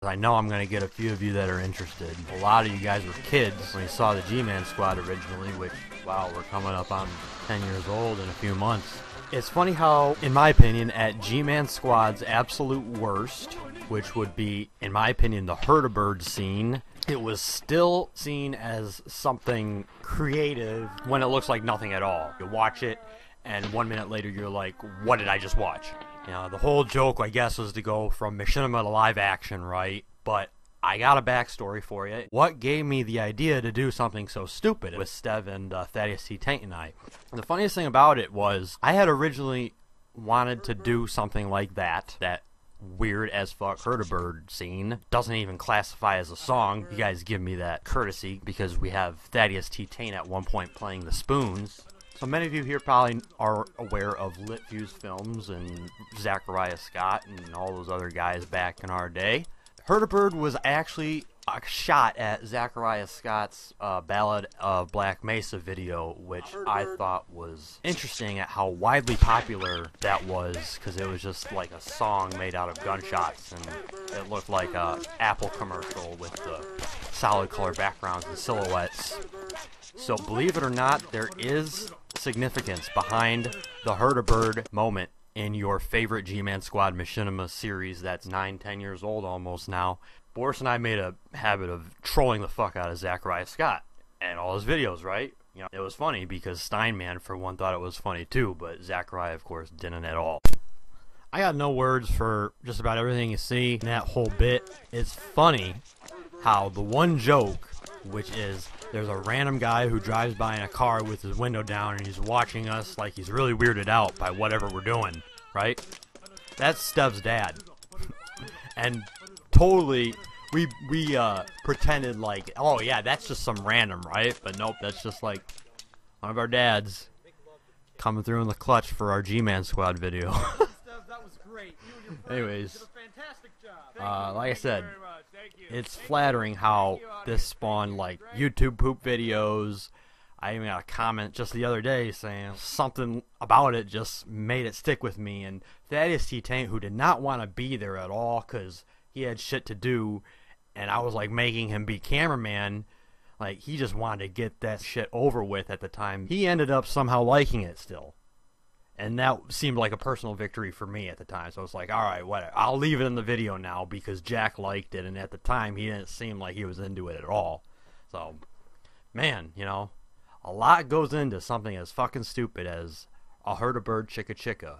I know I'm going to get a few of you that are interested. A lot of you guys were kids when you saw the Gman squad originally, which, wow, we're coming up on 10 years old in a few months. It's funny how, in my opinion, at Gman squad's absolute worst, which would be, in my opinion, the HERDABERD scene, it was still seen as something creative when it looks like nothing at all. You watch it, and 1 minute later you're like, what did I just watch? You know, the whole joke, I guess, was to go from machinima to live action, right? But I got a backstory for you. What gave me the idea to do something so stupid with Stev and Thaddeus T. Taint and I? And the funniest thing about it was, I had originally wanted to do something like that weird as fuck HERDABERD scene. Doesn't even classify as a song. You guys give me that courtesy because we have Thaddeus T. Taint at one point playing the spoons. So many of you here probably are aware of Lit Fuse Films and Zachariah Scott and all those other guys back in our day. HERDABERD was actually a shot at Zachariah Scott's Ballad of Black Mesa video, which I thought was interesting at how widely popular that was, because it was just like a song made out of gunshots, and it looked like a Apple commercial with the solid color backgrounds and silhouettes. So believe it or not, there is significance behind the HERDABERD moment in your favorite Gman Squad Machinima series that's 9-10 years old almost now. Boris and I made a habit of trolling the fuck out of Zachariah Scott and all his videos, right? You know, it was funny because Steinman, for one, thought it was funny too, but Zachariah, of course, didn't at all. I got no words for just about everything you see in that whole bit. It's funny how the one joke, which is there's a random guy who drives by in a car with his window down and he's watching us like he's really weirded out by whatever we're doing, right? That's Stev's dad. And totally, we pretended like, oh yeah, that's just some random, right? But nope, that's just like one of our dads coming through in the clutch for our Gman Squad video. Anyways, like I said, it's flattering how this spawned like YouTube poop videos. I even got a comment just the other day saying something about it just made it stick with me. And Thaddeus T. Taint, who did not want to be there at all because he had shit to do, and I was like making him be cameraman, like he just wanted to get that shit over with at the time. He ended up somehow liking it still. And that seemed like a personal victory for me at the time. So it's like, alright, whatever. I'll leave it in the video now because Jack liked it. And at the time, he didn't seem like he was into it at all. So, man, you know, a lot goes into something as fucking stupid as a HERDABERD chicka chicka.